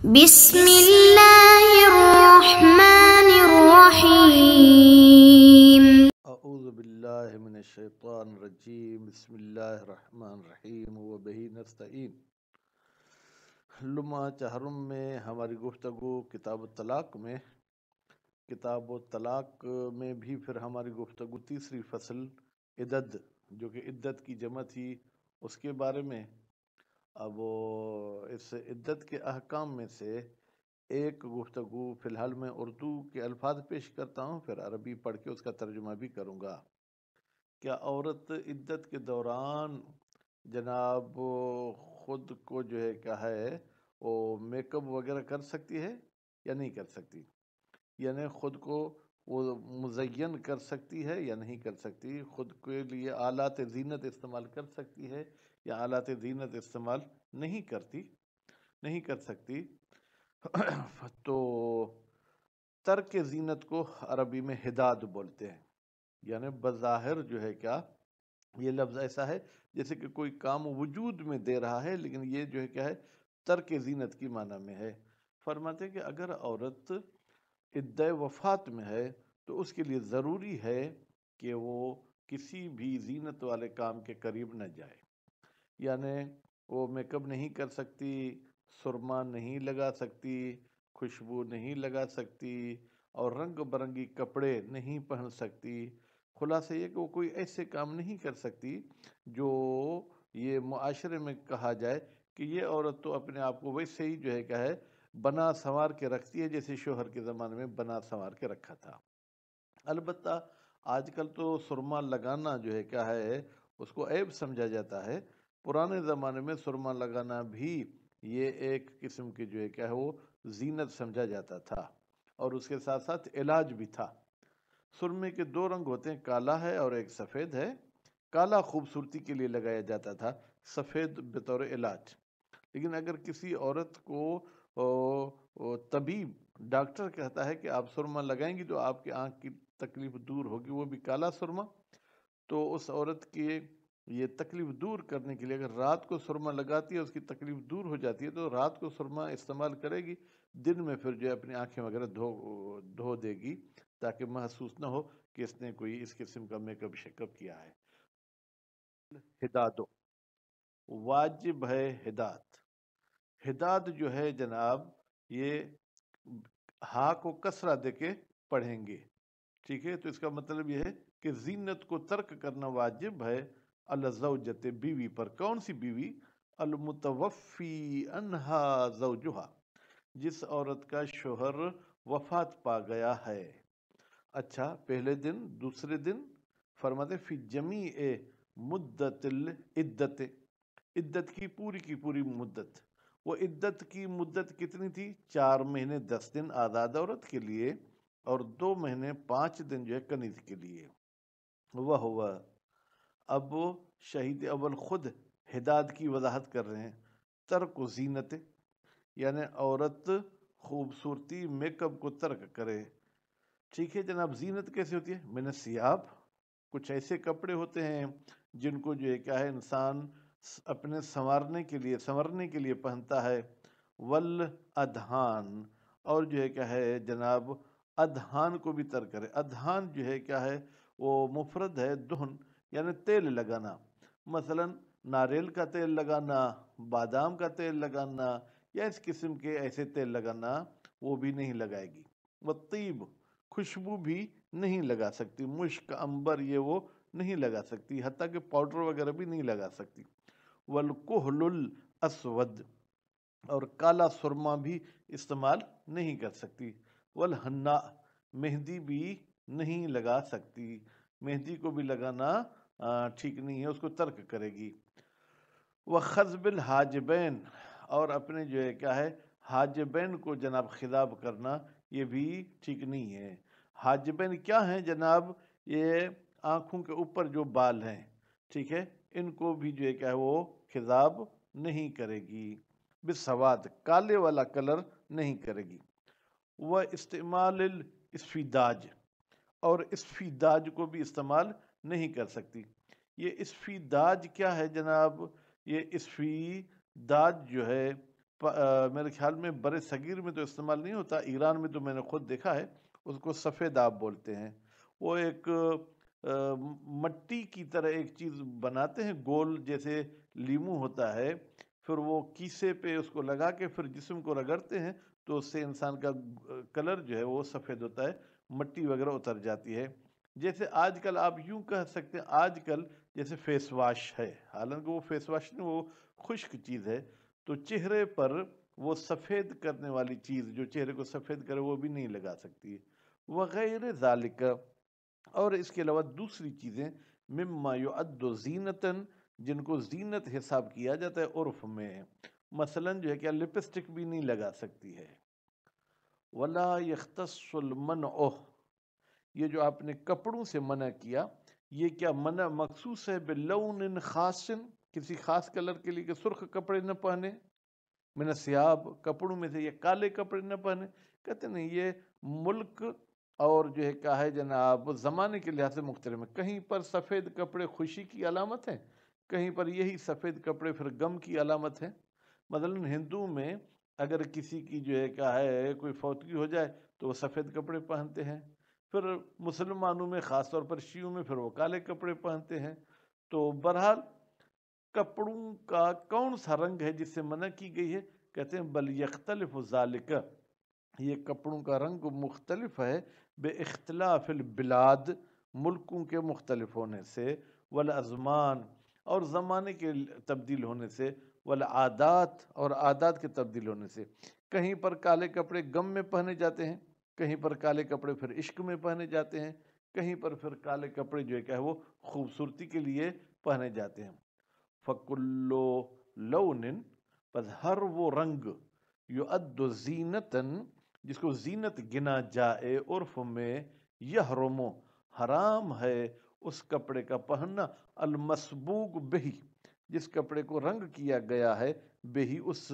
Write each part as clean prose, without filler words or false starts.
بسم اللہ الرحمن الرحیم۔ اعوذ باللہ من الشیطان الرجیم، بسم اللہ الرحمن الرحیم وبہ نستعین۔ لمحہ چہرم میں ہماری گفتگو کتاب الطلاق میں بھی پھر ہماری گفتگو تیسری فصل عدد، جو کہ عدت کی جمع تھی، اس کے بارے میں۔ اب اس عدت کے احکام میں سے ایک گفتگو فی الحال میں اردو کے الفاظ پیش کرتا ہوں، پھر عربی پڑھ کے اس کا ترجمہ بھی کروں گا۔ کیا عورت عدت کے دوران جناب خود کو جو ہے کیا ہے وہ میک اپ وغیرہ کر سکتی ہے یا نہیں کر سکتی؟ یعنی خود کو وہ مزین کر سکتی ہے یا نہیں کر سکتی؟ خود کے لیے آلات زینت استعمال کر سکتی ہے یا آلات زینت استعمال نہیں کر سکتی؟ تو ترک زینت کو عربی میں حداد بولتے ہیں۔ یعنی بظاہر جو ہے کیا یہ لفظ ایسا ہے جیسے کہ کوئی کام وجود میں دے رہا ہے، لیکن یہ جو ہے کیا ہے ترک زینت کی معنی میں ہے۔ فرماتے ہیں کہ اگر عورت عدہ وفات میں ہے تو اس کے لیے ضروری ہے کہ وہ کسی بھی زینت والے کام کے قریب نہ جائے۔ یعنی وہ میک اپ نہیں کر سکتی، سرما نہیں لگا سکتی، خوشبو نہیں لگا سکتی، اور رنگ برنگی کپڑے نہیں پہن سکتی۔ خلاصہ یہ کہ وہ کوئی ایسے کام نہیں کر سکتی جو یہ معاشرے میں کہا جائے کہ یہ عورت تو اپنے آپ کو ویسے ہی جو ہے کیا ہے بنا سنوار کے رکھتی ہے جیسے شوہر کے زمانے میں بنا سنوار کے رکھا تھا۔ البتہ آج کل تو سرما لگانا جو ہے کیا ہے اس کو عیب سمجھا جاتا ہے۔ پرانے زمانے میں سرما لگانا بھی یہ ایک قسم کی جو ہے کیا ہے وہ زینت سمجھا جاتا تھا، اور اس کے ساتھ ساتھ علاج بھی تھا۔ سرمے کے دو رنگ ہوتے ہیں، کالا ہے اور ایک سفید ہے۔ کالا خوبصورتی کے لیے لگایا جاتا تھا، سفید بطور علاج۔ لیکن اگر کسی عورت کو طبیب ڈاکٹر کہتا ہے کہ آپ سرما لگائیں گی تو آپ کی آنکھ کی تکلیف دور ہوگی، وہ بھی کالا سرما، تو اس عورت کی یہ تکلیف دور کرنے کے لیے اگر رات کو سرما لگاتی ہے اس کی تکلیف دور ہو جاتی ہے تو رات کو سرما استعمال کرے گی، دن میں پھر جو ہے اپنی آنکھیں وغیرہ دھو دے گی تاکہ محسوس نہ ہو کہ اس نے کوئی اس قسم کا میک اپ شیک اپ کیا ہے۔ ہداد واجب ہے ہداد جو ہے جناب یہ ہا کو کسرہ دے کے پڑھیں گے، ٹھیک ہے؟ تو اس کا مطلب یہ ہے کہ زینت کو ترک کرنا واجب ہے الزوجت بیوی پر۔ کون سی بیوی؟ المتوفی عنہا زوجہا، جس عورت کا شوہر وفات پا گیا ہے۔ اچھا، پہلے دن، دوسرے دن فرماتے فی جمیع مدت العدت، عدت کی پوری مدت۔ وہ عدت کی مدت کتنی تھی؟ 4 مہینے 10 دن آزاد عورت کے لیے اور 2 مہینے 5 دن جو ہے کنیز کے لیے۔ وہ ہوا اب شہید اول خود حداد کی وضاحت کر رہے ہیں۔ ترک و زینت یعنی عورت خوبصورتی میک اپ کو ترک کرے، ٹھیک ہے جناب۔ زینت کیسے ہوتی ہے؟ من الثیاب، کچھ ایسے کپڑے ہوتے ہیں جن کو جو ہے کیا ہے انسان اپنے سنورنے کے لیے پہنتا ہے۔ والادھان، اور جو ہے کیا ہے جناب ادھان کو بھی ترک کرے۔ ادھان جو ہے کیا ہے وہ مفرد ہے دہن، یعنی تیل لگانا، مثلا ناریل کا تیل لگانا، بادام کا تیل لگانا، یا اس قسم کے ایسے تیل لگانا وہ بھی نہیں لگائے گی۔ والطیب، خوشبو بھی نہیں لگا سکتی، مشک، عنبر یہ وہ نہیں لگا سکتی، حتیٰ کہ پاؤڈر وغیرہ بھی نہیں لگا سکتی۔ والکحل الاسود، اور کالا سرما بھی استعمال نہیں کر سکتی۔ والحناء، مہندی بھی نہیں لگا سکتی، مہندی کو بھی لگانا ٹھیک نہیں ہے، اس کو ترک کرے گی۔ وخضب الحاجبین، اور اپنے جو ہے کیا ہے حاجبین کو جناب خضاب کرنا یہ بھی ٹھیک نہیں ہے۔ حاجبین کیا ہیں جناب؟ یہ آنکھوں کے اوپر جو بال ہیں، ٹھیک ہے، ان کو بھی جو ہے کیا ہے وہ خضاب نہیں کرے گی۔ بالسواد، کالے والا کلر نہیں کرے گی۔ وہ استعمال الاسفداج، اور اسفداج کو بھی استعمال نہیں کر سکتی۔ یہ اسفداج کیا ہے جناب؟ یہ اسفداج جو ہے میرے خیال میں بر صغیر میں تو استعمال نہیں ہوتا، ایران میں تو میں نے خود دیکھا ہے، اس کو سفید آب بولتے ہیں۔ وہ ایک مٹی کی طرح ایک چیز بناتے ہیں، گول جیسے لیمو ہوتا ہے، پھر وہ کیسے پہ اس کو لگا کے پھر جسم کو رگڑتے ہیں تو اس سے انسان کا کلر جو ہے وہ سفید ہوتا ہے، مٹی وغیرہ اتر جاتی ہے۔ جیسے آج کل آپ یوں کہہ سکتے ہیں، آج کل جیسے فیس واش ہے، حالانکہ وہ فیس واش نہیں، وہ خشک چیز ہے، تو چہرے پر وہ سفید کرنے والی چیز جو چہرے کو سفید کرے وہ بھی نہیں لگا سکتی، وغیر ذالک۔ اور اس کے علاوہ دوسری چیزیں مما یعد زینتاً، جن کو زینت حساب کیا جاتا ہے عرف میں، مثلا جو ہے کہ لپسٹک بھی نہیں لگا سکتی ہے۔ ولا یختص المنع، یہ جو آپ نے کپڑوں سے منع کیا، یہ کیا منع مخصوص ہے بلون خاص، کسی خاص کلر کے لیے کہ سرخ کپڑے نہ پہنے، من الثیاب، کپڑوں میں سے یہ کالے کپڑے نہ پہنے؟ کہتے نہیں، یہ ملک اور جو ہے کیا ہے جناب زمانے کے لحاظ سے مختلف ہے، کہیں پر سفید کپڑے خوشی کی علامت ہیں، کہیں پر یہی سفید کپڑے پھر غم کی علامت ہیں۔ مثلا ہندو میں اگر کسی کی جو ہے کیا ہے کوئی فوتگی ہو جائے تو وہ سفید کپڑے پہنتے ہیں، پھر مسلمانوں میں خاص طور پر شیعوں میں پھر وہ کالے کپڑے پہنتے ہیں۔ تو بہرحال کپڑوں کا کون سا رنگ ہے جس سے منع کی گئی ہے؟ کہتے ہیں بل یختلف ذالک، یہ کپڑوں کا رنگ مختلف ہے بے اختلاف البلاد، ملکوں کے مختلف ہونے سے، والازمان، اور زمانے کے تبدیل ہونے سے، والعادات، اور عادات کے تبدیل ہونے سے۔ کہیں پر کالے کپڑے غم میں پہنے جاتے ہیں، کہیں پر کالے کپڑے پھر عشق میں پہنے جاتے ہیں، کہیں پر پھر کالے کپڑے جو ہے کہ وہ خوبصورتی کے لیے پہنے جاتے ہیں۔ فَكُلُّ لَوْنٍ، پس ہر وہ رنگ، یعد زینتاً، جس کو زینت گنا جائے عرف میں، یحرم، حرام ہے اس کپڑے کا پہننا، المسبوق بہی، جس کپڑے کو رنگ کیا گیا ہے، بہی اس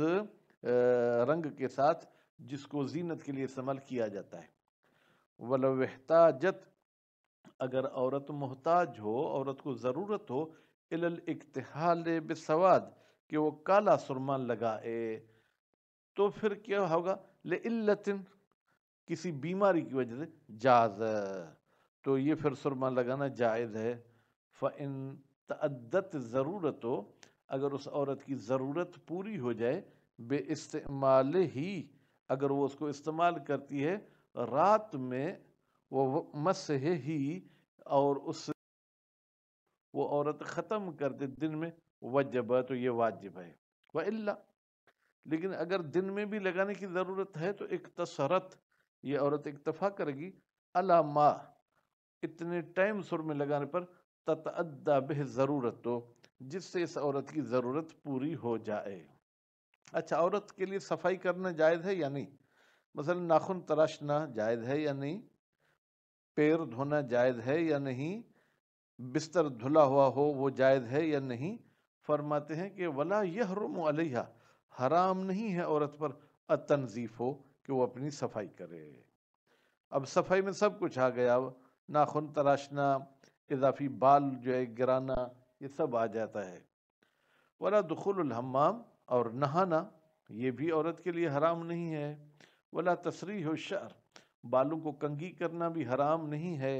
رنگ کے ساتھ جس کو زینت کے لیے استعمال کیا جاتا ہے۔ وَلَوْ احْتَاجَتْ، اگر عورت محتاج ہو، عورت کو ضرورت ہو، الی الاکتحال بالسواد، کہ وہ کالا سرما لگائے، تو پھر کیا ہوگا؟ لعلت، کسی بیماری کی وجہ سے، جاز، تو یہ پھر سرما لگانا جائز ہے۔ فَإِن تعدت ضرورت ہو، اگر اس عورت کی ضرورت پوری ہو جائے، بے استعمال ہی، اگر وہ اس کو استعمال کرتی ہے رات میں، وہ مسح ہی، اور اس وہ عورت ختم کر دے دن میں، وجب، تو یہ واجب ہے۔ وَإِلَّا، لیکن اگر دن میں بھی لگانے کی ضرورت ہے تو اقتصرت، یہ عورت اکتفا کرے گی، علی ما، اتنے ٹائم سر میں لگانے پر، تتعدی بہ ضرورت، تو جس سے اس عورت کی ضرورت پوری ہو جائے۔ اچھا، عورت کے لیے صفائی کرنا جائز ہے یا نہیں؟ مثلا ناخن تراشنا جائز ہے یا نہیں؟ پیر دھونا جائز ہے یا نہیں؟ بستر دھلا ہوا ہو وہ جائز ہے یا نہیں؟ فرماتے ہیں کہ ولا یحرم علیہا، حرام نہیں ہے عورت پر التنظیف ہو، کہ وہ اپنی صفائی کرے۔ اب صفائی میں سب کچھ آ گیا، ناخن تراشنا، اضافی بال جو ہے گرانا، یہ سب آ جاتا ہے۔ ولا دخول الحمام، اور نہانا یہ بھی عورت کے لیے حرام نہیں ہے۔ ولا تسریح الشعر، بالوں کو کنگھی کرنا بھی حرام نہیں ہے۔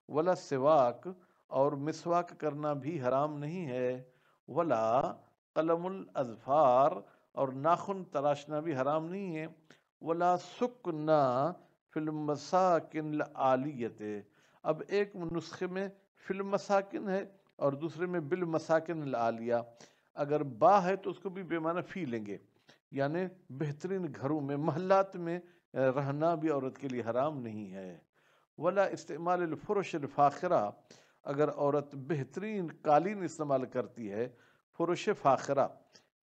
ولا سواک، اور مسواک کرنا بھی حرام نہیں ہے۔ ولا قلم الاظفار، اور ناخن تراشنا بھی حرام نہیں ہے۔ ولا سکنا فی المساکن العالیت، اب ایک نسخے میں فی المساکن ہے اور دوسرے میں بالمساکن العالیہ، اگر با ہے تو اس کو بھی بے معنی فی لیں گے، یعنی بہترین گھروں میں، محلات میں رہنا بھی عورت کے لیے حرام نہیں ہے۔ ولا استعمال الفرش الفاخرہ، اگر عورت بہترین قالین استعمال کرتی ہے، فرش فاخرہ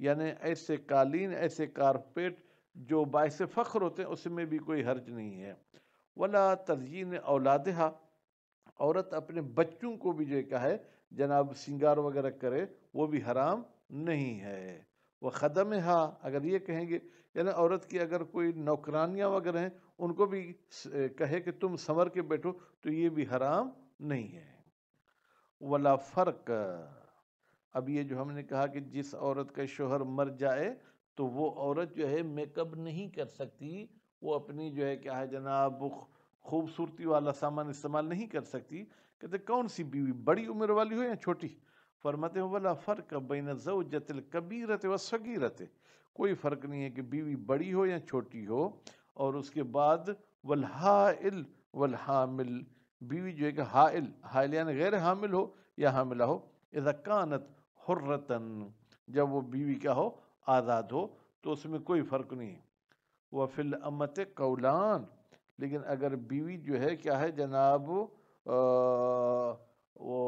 یعنی ایسے قالین، ایسے کارپیٹ جو باعث فخر ہوتے ہیں، اس میں بھی کوئی حرج نہیں ہے۔ ولا تزیین اولادہا، عورت اپنے بچوں کو بھی جو ہے جناب سنگار وغیرہ کرے، وہ بھی حرام نہیں ہے۔ وہ خدمہا، اگر یہ کہیں گے یعنی عورت کی اگر کوئی نوکرانیاں وغیرہ ہیں ان کو بھی کہے کہ تم سنور کے بیٹھو، تو یہ بھی حرام نہیں ہے۔ ولا فرق، اب یہ جو ہم نے کہا کہ جس عورت کا شوہر مر جائے تو وہ عورت جو ہے میک اپ نہیں کر سکتی، وہ اپنی جو ہے کیا ہے جناب خوبصورتی والا سامان استعمال نہیں کر سکتی. کہتے کون سی بیوی، بڑی عمر والی ہو یا چھوٹی؟ فرماتے ہیں ولا فرق بین زوجۃ الکبیرۃ والصغیرۃ، کوئی فرق نہیں ہے کہ بیوی بڑی ہو یا چھوٹی ہو. اور اس کے بعد والحائل والحامل، بیوی جو ہے کہ حائل یعنی غیر حامل ہو یا حاملہ ہو، اذا کانت حرتن، جب وہ بیوی کیا ہو، آزاد ہو، تو اس میں کوئی فرق نہیں. وفی الامت قولان، لیکن اگر بیوی جو ہے کیا ہے جناب وہ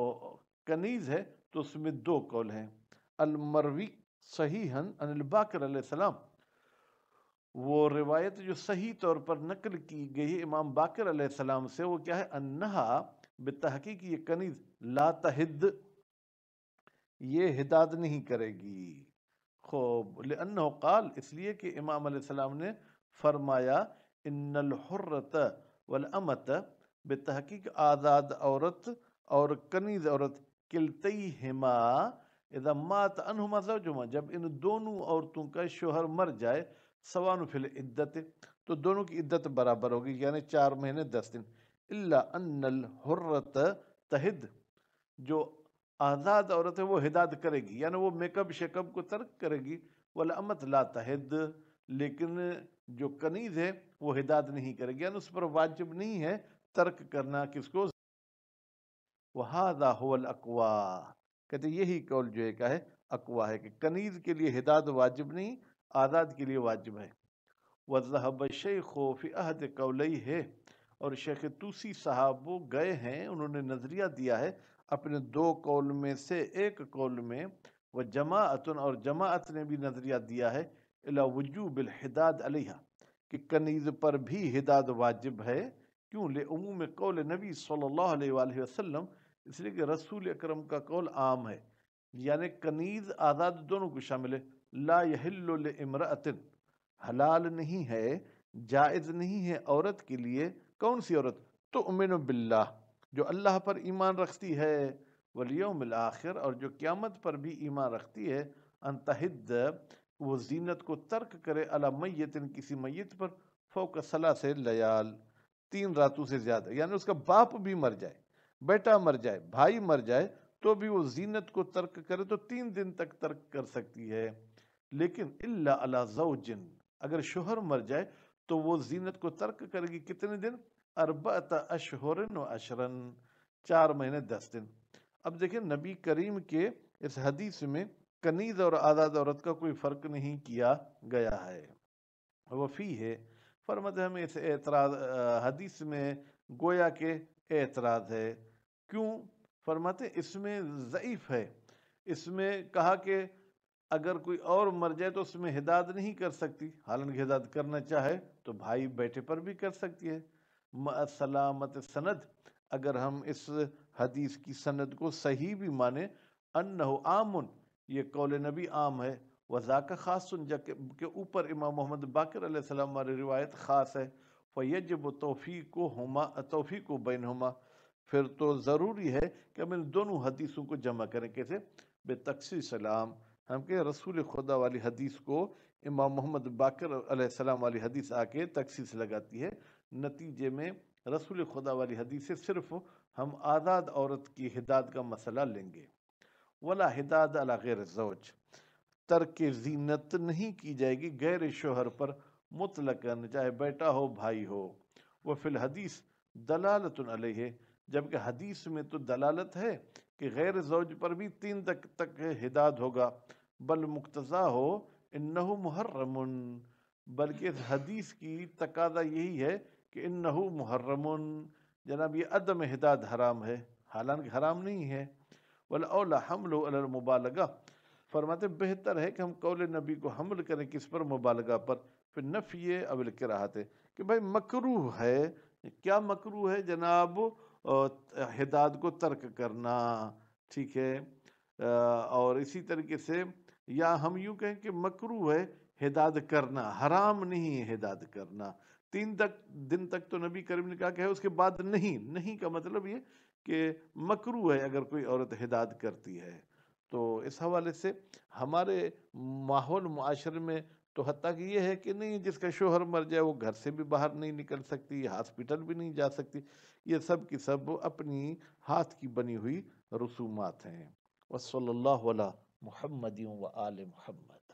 کنیز ہے تو اس میں دو قول ہیں. المروی صحیحا عن الباقر علیہ السلام، وہ روایت جو صحیح طور پر نقل کی گئی ہے امام باقر علیہ السلام سے، وہ کیا ہے، انہا بتحقیق یہ کنیز لا تحد، یہ حداد نہیں کرے گی. خوب، لأنه قال، اس لیے کہ امام علیہ السلام نے فرمایا ان الحرۃ والامت، بتحقیق آزاد عورت اور کنیز عورت، کلتیہما اذا مات عنہما زوجہما، جب ان دونوں عورتوں کا شوہر مر جائے، سواء فی العدت، تو دونوں کی عدت برابر ہوگی، یعنی 4 مہینے 10 دن. الا ان الحرۃ تحد، جو آزاد عورت ہے وہ حداد کرے گی، یعنی وہ میک اپ شیک اپ کو ترک کرے گی. والامت لا تحد، لیکن جو کنیز ہے وہ حداد نہیں کرے گی، یعنی اس پر واجب نہیں ہے ترک کرنا کس کو. وَهَذَا هُوَ الْأَقْوَى، کہتے یہی قول جو ہے کیا ہے، اقوا ہے، کہ کنیز کے لیے حداد واجب نہیں، آزاد کے لیے واجب ہے. وَذَهَبَ الشَّيْخُ فِي أَحَدِ قَوْلَيْهِ، اور شیخ توسی صاحب وہ گئے ہیں، انہوں نے نظریہ دیا ہے اپنے 2 قول میں سے ایک قول میں. وجماعت، اور جماعت نے بھی نظریہ دیا ہے، الی وجوب الحداد علیہا، کہ کنیز پر بھی حداد واجب ہے. کیوں؟ لعموم قول نبی صلی اللہ علیہ وآلہ وسلم، اس لیے کہ رسول اکرم کا قول عام ہے، یعنی کنیز آزاد دونوں کو شامل ہے. لا یحل لامرأۃ، حلال نہیں ہے، جائز نہیں ہے عورت کے لیے. کون سی عورت؟ تؤمن باللہ، جو اللہ پر ایمان رکھتی ہے، والیوم الآخر، اور جو قیامت پر بھی ایمان رکھتی ہے، ان تحد، وہ زینت کو ترک کرے، علی میت، کسی میت پر، فوق 3 لیال، 3 راتوں سے زیادہ، یعنی اس کا باپ بھی مر جائے، بیٹا مر جائے، بھائی مر جائے، تو بھی وہ زینت کو ترک کرے تو 3 دن تک ترک کر سکتی ہے. لیکن الا علی زوج، اگر شوہر مر جائے تو وہ زینت کو ترک کرے گی کتنے دن؟ 4 اشہر و عشرا، 4 مہینے 10 دن. اب دیکھیں نبی کریم کے اس حدیث میں کنیز اور آزاد عورت کا کوئی فرق نہیں کیا گیا ہے. وفی ہے، فرماتے ہمیں اس اعتراض حدیث میں گویا کے اعتراض ہے. کیوں؟ فرماتے اس میں ضعیف ہے. اس میں کہا کہ اگر کوئی اور مر جائے تو اس میں حداد نہیں کر سکتی، حالانکہ حداد کرنا چاہے تو بھائی بیٹے پر بھی کر سکتی ہے. سلامت سند، اگر ہم اس حدیث کی سند کو صحیح بھی مانے، انہو عام، یہ قول نبی عام ہے، وذاک خاص، کے اوپر امام محمد باقر علیہ السلام والی روایت خاص ہے. فیجب توفیق بینہما، پھر تو ضروری ہے کہ ہم ان دونوں حدیثوں کو جمع کریں. کیسے؟ بے تخصیص سلام، ہم کہ رسول خدا والی حدیث کو امام محمد باقر علیہ السلام والی حدیث آ کے تخصیص لگاتی ہے. نتیجے میں رسول خدا والی حدیث سے صرف ہم آزاد عورت کی حداد کا مسئلہ لیں گے. ولا حداد علی غیر الزوج، ترک زینت نہیں کی جائے گی غیر شوہر پر مطلقاً، چاہے بیٹا ہو بھائی ہو. وہ فی الحدیث دلالت علیہ، جبکہ حدیث میں تو دلالت ہے کہ غیر زوج پر بھی 3 تک حداد ہوگا. بل مقتضا ہو انہو محرم، بلکہ اس حدیث کی تقاضا یہی ہے کہ انہو محرم، جناب یہ عدم حداد حرام ہے، حالانکہ حرام نہیں ہے. والاولی حمل علی المبالغہ، فرماتے بہتر ہے کہ ہم قول نبی کو حمل کریں کس پر؟ مبالغہ پر. پھر نفی او الکراہت، کہ بھائی مکروہ ہے. کیا مکروہ ہے جناب؟ حداد کو ترک کرنا، ٹھیک ہے. اور اسی طریقے سے یا ہم یوں کہیں کہ مکروہ ہے حداد کرنا، حرام نہیں ہے حداد کرنا. 3 دن تک تو نبی کریم نے کہا کہ ہے، اس کے بعد نہیں. نہیں کا مطلب یہ کہ مکروہ ہے اگر کوئی عورت حداد کرتی ہے. تو اس حوالے سے ہمارے ماحول معاشرے میں تو حتیٰ کہ یہ ہے کہ نہیں، جس کا شوہر مر جائے وہ گھر سے بھی باہر نہیں نکل سکتی، ہاسپٹل بھی نہیں جا سکتی. یہ سب کی سب اپنی ہاتھ کی بنی ہوئی رسومات ہیں. وصلی اللہ علی محمد و آل محمد.